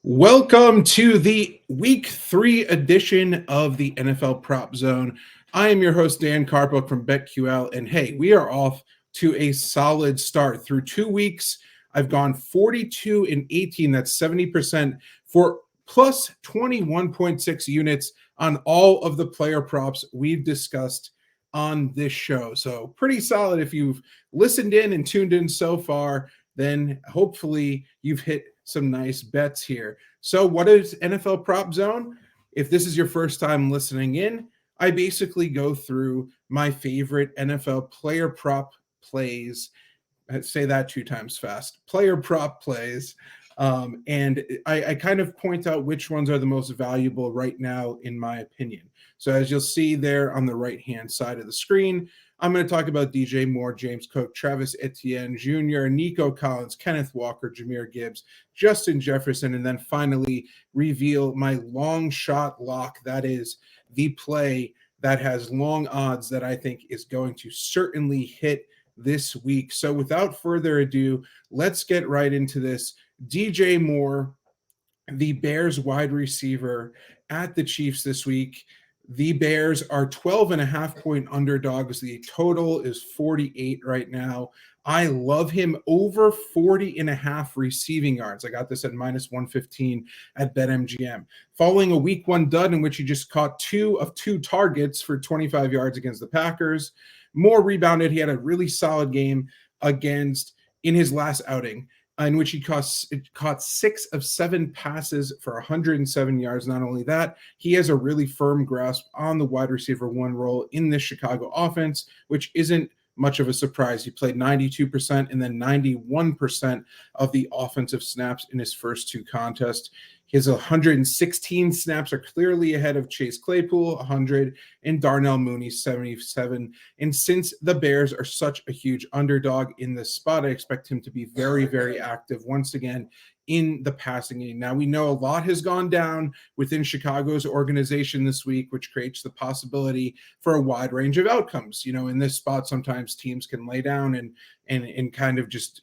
Welcome to the Week 3 edition of the NFL Prop Zone. I am your host, Dan Karpuc from BetQL, and hey, we are off to a solid start. Through 2 weeks, I've gone 42 and 18. That's 70% for plus 21.6 units on all of the player props we've discussed on this show. So pretty solid. If you've listened in and tuned in so far, then hopefully you've hit some nice bets here. So what is NFL Prop Zone? If this is your first time listening in, I basically go through my favorite NFL player prop plays. I'd say that 2 times fast. Player prop plays. And I kind of point out which ones are the most valuable right now, in my opinion. So as you'll see there on the right-hand side of the screen, I'm going to talk about DJ Moore, James Cook, Travis Etienne Jr., Nico Collins, Kenneth Walker, Jahmyr Gibbs, Justin Jefferson, and then finally reveal my long shot lock. That is the play that has long odds that I think is going to certainly hit this week. So without further ado, let's get right into this. DJ Moore, the Bears wide receiver at the Chiefs this week. The Bears are 12.5-point underdogs. The total is 48 right now. I love him over 40.5 receiving yards. I got this at minus 115 at BetMGM. Following a week 1 dud in which he just caught 2 of 2 targets for 25 yards against the Packers. Moore rebounded. He had a really solid game in his last outing, in which he caught 6 of 7 passes for 107 yards. Not only that, he has a really firm grasp on the wide receiver 1 role in this Chicago offense, which isn't much of a surprise. He played 92% and then 91% of the offensive snaps in his first 2 contests. His 116 snaps are clearly ahead of Chase Claypool, 100, and Darnell Mooney, 77. And since the Bears are such a huge underdog in this spot, I expect him to be very, very active once again in the passing game. Now, we know a lot has gone down within Chicago's organization this week, which creates the possibility for a wide range of outcomes. You know, in this spot, sometimes teams can lay down and kind of just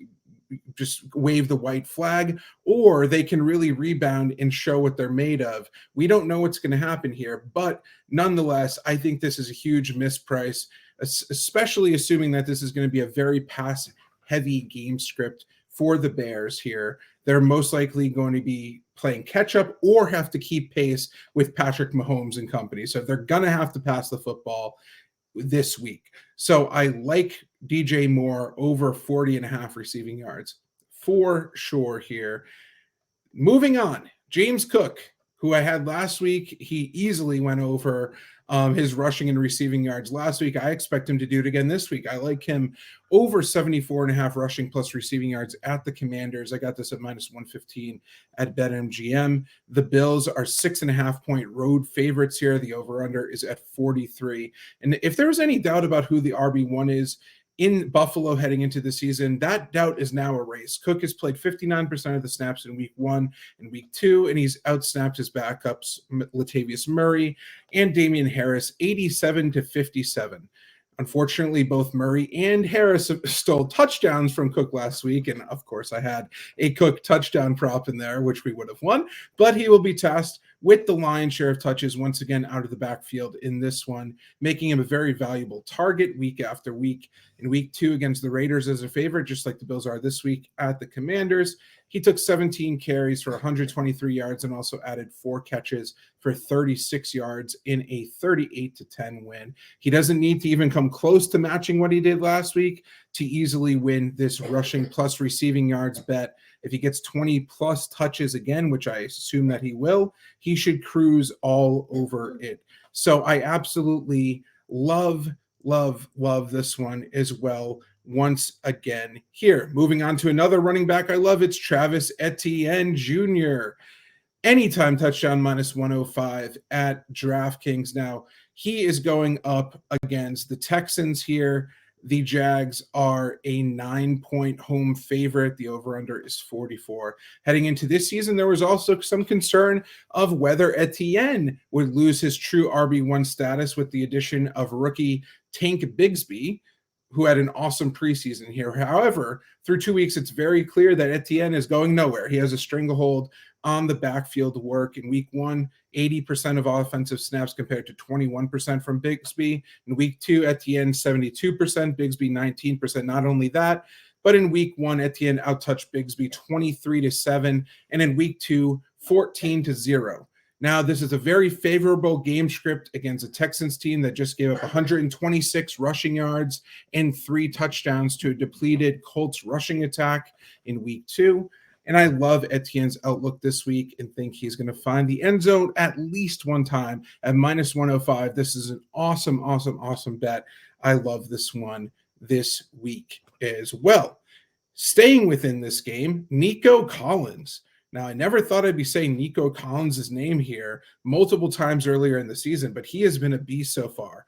wave the white flag, or they can really rebound and show what they're made of. We don't know what's going to happen here, but nonetheless, I think this is a huge misprice, especially assuming that this is going to be a very pass-heavy game script for the Bears here. They're most likely going to be playing catch-up or have to keep pace with Patrick Mahomes and company. So they're going to have to pass the football this week. So I like DJ Moore over 40.5 receiving yards for sure here. Moving on, James Cook, who I had last week, he easily went over his rushing and receiving yards last week. I expect him to do it again this week. I like him over 74.5 rushing plus receiving yards at the Commanders. I got this at minus 115 at BetMGM. The Bills are 6.5-point road favorites here. The over-under is at 43. And if there was any doubt about who the RB1 is in Buffalo heading into the season, that doubt is now erased. Cook has played 59% of the snaps in week 1 and week 2, and he's outsnapped his backups, Latavius Murray and Damian Harris, 87-57. Unfortunately, both Murray and Harris stole touchdowns from Cook last week, and of course I had a Cook touchdown prop in there, which we would have won, but he will be tasked with the lion's share of touches once again out of the backfield in this one, making him a very valuable target week after week. In week 2 against the Raiders as a favorite, just like the Bills are this week at the Commanders, he took 17 carries for 123 yards and also added 4 catches for 36 yards in a 38-10 win. He doesn't need to even come close to matching what he did last week to easily win this rushing plus receiving yards bet. If he gets 20 plus touches again, which I assume that he will, he should cruise all over it. So I absolutely love this one as well. Once again here, moving on to another running back I love, it's Travis Etienne Jr. Anytime touchdown minus 105 at DraftKings. Now, he is going up against the Texans here. The Jags are a 9-point home favorite. The over-under is 44. Heading into this season, there was also some concern of whether Etienne would lose his true RB1 status with the addition of rookie Tank Bigsby. who had an awesome preseason here. However, through 2 weeks, it's very clear that Etienne is going nowhere. He has a stranglehold on the backfield work. In week 1, 80% of offensive snaps compared to 21% from Bigsby. In week 2, Etienne 72%, Bigsby 19%. Not only that, but in week 1, Etienne outtouched Bigsby 23-7, and in week 2, 14-0. Now, this is a very favorable game script against a Texans team that just gave up 126 rushing yards and 3 touchdowns to a depleted Colts rushing attack in week 2. And I love Etienne's outlook this week and think he's going to find the end zone at least one time at minus 105. This is an awesome bet. I love this one this week as well. Staying within this game, Nico Collins. Now, I never thought I'd be saying Nico Collins' name here multiple times earlier in the season, but he has been a beast so far.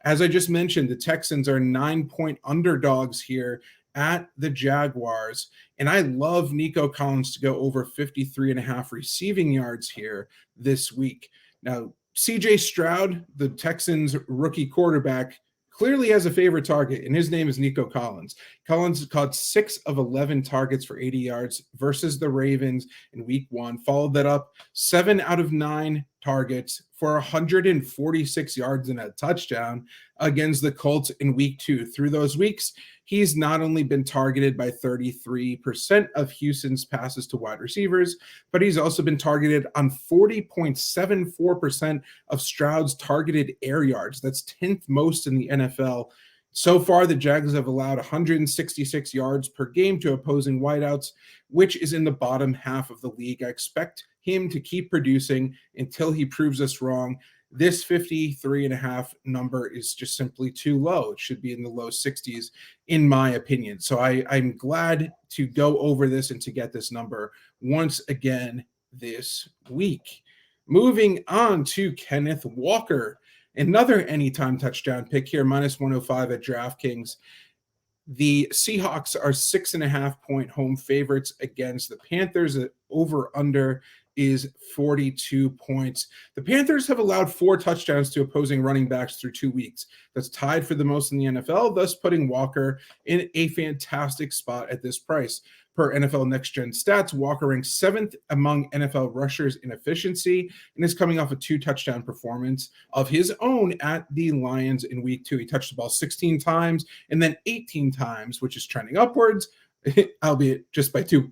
As I just mentioned, the Texans are 9-point underdogs here at the Jaguars, and I love Nico Collins to go over 53.5 receiving yards here this week. Now, CJ Stroud, the Texans rookie quarterback, clearly has a favorite target, and his name is Nico Collins. Collins caught 6 of 11 targets for 80 yards versus the Ravens in week 1. Followed that up 7 out of 9 targets for 146 yards and a touchdown against the Colts in week 2. Through those weeks, he's not only been targeted by 33% of Houston's passes to wide receivers, but he's also been targeted on 40.74% of Stroud's targeted air yards. That's 10th most in the NFL. So far, the Jags have allowed 166 yards per game to opposing wideouts, which is in the bottom half of the league. I expect him to keep producing until he proves us wrong. This 53.5 number is just simply too low. It should be in the low 60s, in my opinion. So I'm glad to go over this and to get this number once again this week. Moving on to Kenneth Walker. Another anytime touchdown pick here, minus 105 at DraftKings. The Seahawks are 6.5-point home favorites against the Panthers. The over-under is 42 points. The Panthers have allowed 4 touchdowns to opposing running backs through 2 weeks. That's tied for the most in the NFL, thus putting Walker in a fantastic spot at this price. Per NFL Next Gen Stats, Walker ranks 7th among NFL rushers in efficiency and is coming off a 2-touchdown performance of his own at the Lions in week 2. He touched the ball 16 times and then 18 times, which is trending upwards, albeit just by two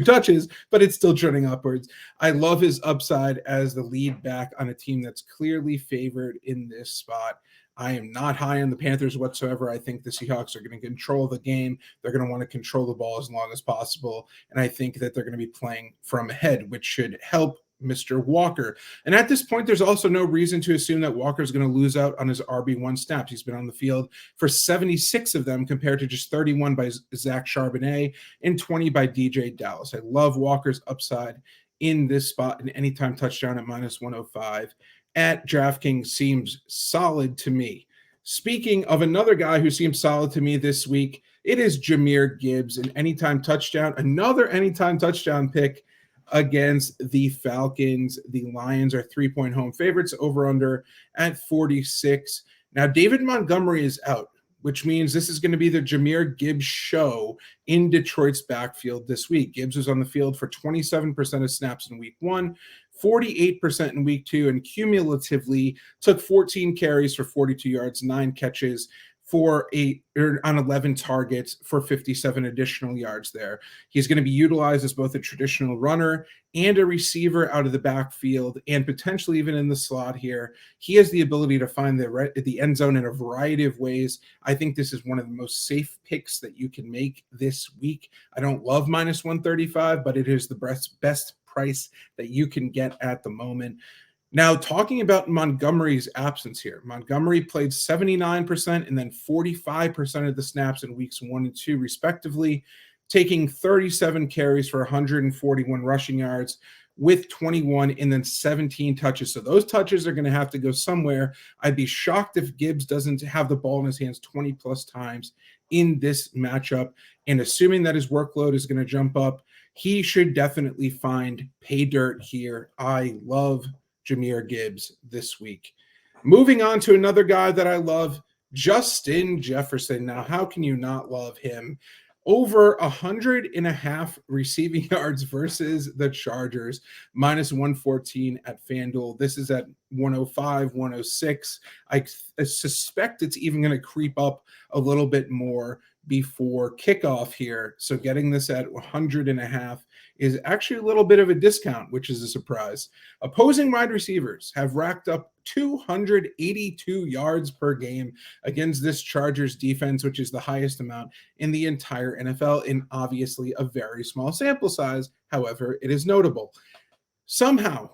touches, but it's still trending upwards. I love his upside as the lead back on a team that's clearly favored in this spot. I am not high on the Panthers whatsoever. I think the Seahawks are going to control the game. They're going to want to control the ball as long as possible. And I think that they're going to be playing from ahead, which should help Mr. Walker. And at this point, there's also no reason to assume that Walker is going to lose out on his RB1 snaps. He's been on the field for 76 of them compared to just 31 by Zach Charbonnet and 20 by DJ Dallas. I love Walker's upside in this spot, and anytime touchdown at minus 105 at DraftKings seems solid to me. Speaking of another guy who seems solid to me this week, it is Jahmyr Gibbs, an anytime touchdown, another anytime touchdown pick against the Falcons. The Lions are 3-point home favorites, over under at 46. Now, David Montgomery is out, which means this is going to be the Jahmyr Gibbs show in Detroit's backfield this week. Gibbs was on the field for 27% of snaps in week 1, 48% in week 2, and cumulatively took 14 carries for 42 yards, 9 catches on 11 targets for 57 additional yards there. He's going to be utilized as both a traditional runner and a receiver out of the backfield and potentially even in the slot here. He has the ability to find the end zone in a variety of ways. I think this is one of the most safe picks that you can make this week. I don't love minus 135, but it is the best price that you can get at the moment. Now, talking about Montgomery's absence here, Montgomery played 79% and then 45% of the snaps in weeks 1 and 2, respectively, taking 37 carries for 141 rushing yards with 21 and then 17 touches. So those touches are going to have to go somewhere. I'd be shocked if Gibbs doesn't have the ball in his hands 20 plus times in this matchup. And assuming that his workload is going to jump up, he should definitely find pay dirt here. I love Jahmyr Gibbs this week. Moving on to another guy that I love, Justin Jefferson. Now, how can you not love him? Over 100.5 receiving yards versus the Chargers, minus 114 at FanDuel. This is at 105, 106. I suspect it's even going to creep up a little bit more before kickoff here. So getting this at 100.5 is actually a little bit of a discount, which is a surprise. Opposing wide receivers have racked up 282 yards per game against this Chargers defense, which is the highest amount in the entire NFL, in obviously a very small sample size. However, it is notable. Somehow,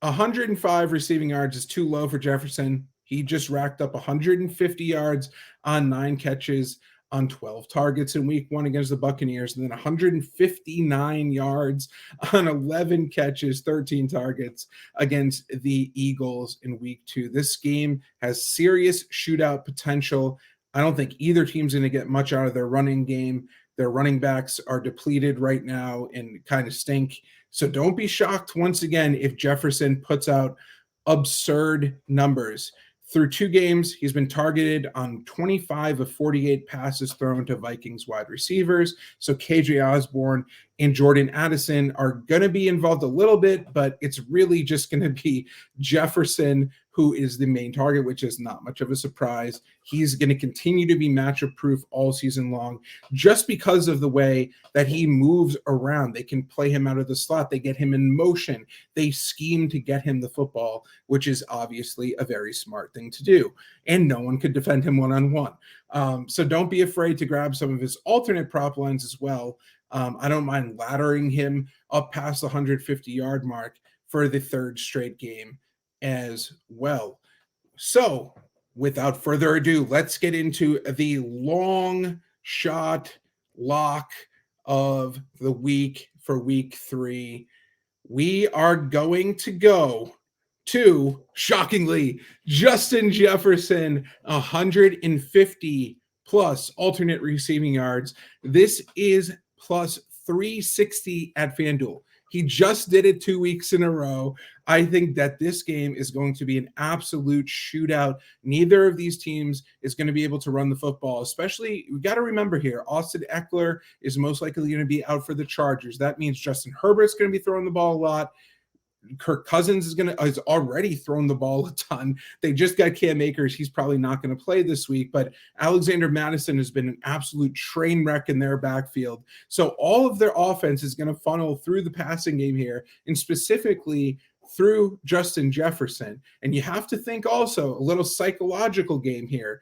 105 receiving yards is too low for Jefferson. He just racked up 150 yards on 9 catches on 12 targets in week 1 against the Buccaneers, and then 159 yards on 11 catches, 13 targets against the Eagles in week 2. This game has serious shootout potential. I don't think either team's going to get much out of their running game. Their running backs are depleted right now and kind of stink. So don't be shocked once again if Jefferson puts out absurd numbers. Through 2 games, he's been targeted on 25 of 48 passes thrown to Vikings wide receivers. So KJ Osborne and Jordan Addison are going to be involved a little bit, but it's really just going to be Jefferson who is the main target, which is not much of a surprise. He's going to continue to be matchup proof all season long just because of the way that he moves around. They can play him out of the slot. They get him in motion. They scheme to get him the football, which is obviously a very smart thing to do. And no one could defend him one-on-one. So don't be afraid to grab some of his alternate prop lines as well. I don't mind laddering him up past the 150-yard mark for the 3rd straight game as well. So without further ado, let's get into the long shot lock of the week for week 3. We are going to go to, shockingly, Justin Jefferson, 150 plus alternate receiving yards. This is plus 360 at FanDuel. He just did it 2 weeks in a row. I think that this game is going to be an absolute shootout. Neither of these teams is going to be able to run the football, especially, we got to remember here, Austin Eckler is most likely going to be out for the Chargers. That means Justin Herbert's going to be throwing the ball a lot. Kirk Cousins is already thrown the ball a ton. They just got Cam Akers. He's probably not going to play this week, but Alexander Mattison has been an absolute train wreck in their backfield. So all of their offense is going to funnel through the passing game here, and specifically through Justin Jefferson. And you have to think also a little psychological game here.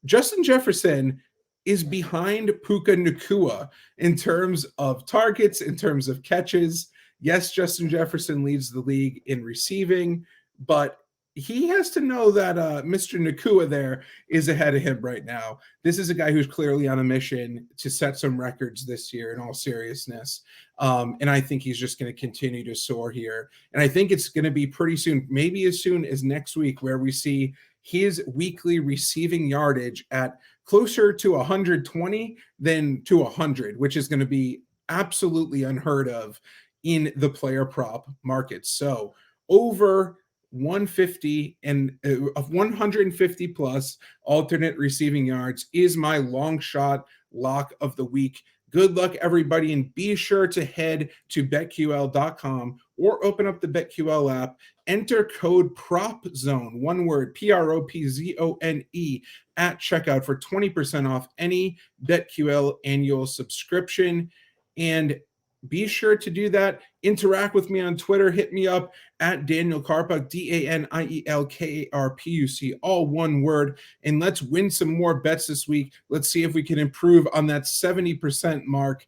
Justin Jefferson is behind Puka Nacua in terms of targets, in terms of catches. Yes, Justin Jefferson leads the league in receiving, but he has to know that Mr. Nacua there is ahead of him right now. This is a guy who's clearly on a mission to set some records this year, in all seriousness. And I think he's just going to continue to soar here. And I think it's going to be pretty soon, maybe as soon as next week, where we see his weekly receiving yardage at closer to 120 than to 100, which is going to be absolutely unheard of in the player prop market. So over 150 and 150 plus alternate receiving yards is my long shot lock of the week. Good luck, everybody, and be sure to head to BetQL.com or open up the BetQL app. Enter code PROPZONE, one word, PROPZONE, at checkout for 20% off any BetQL annual subscription. And be sure to do that. Interact with me on Twitter. Hit me up at Daniel Karpuc, DANIELKARPUC, all one word. And let's win some more bets this week. Let's see if we can improve on that 70% mark.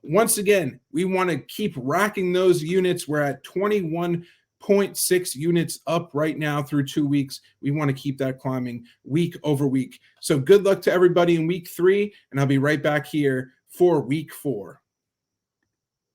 Once again, we want to keep racking those units. We're at 21.6 units up right now through 2 weeks. We want to keep that climbing week over week. So good luck to everybody in week 3, and I'll be right back here for week 4.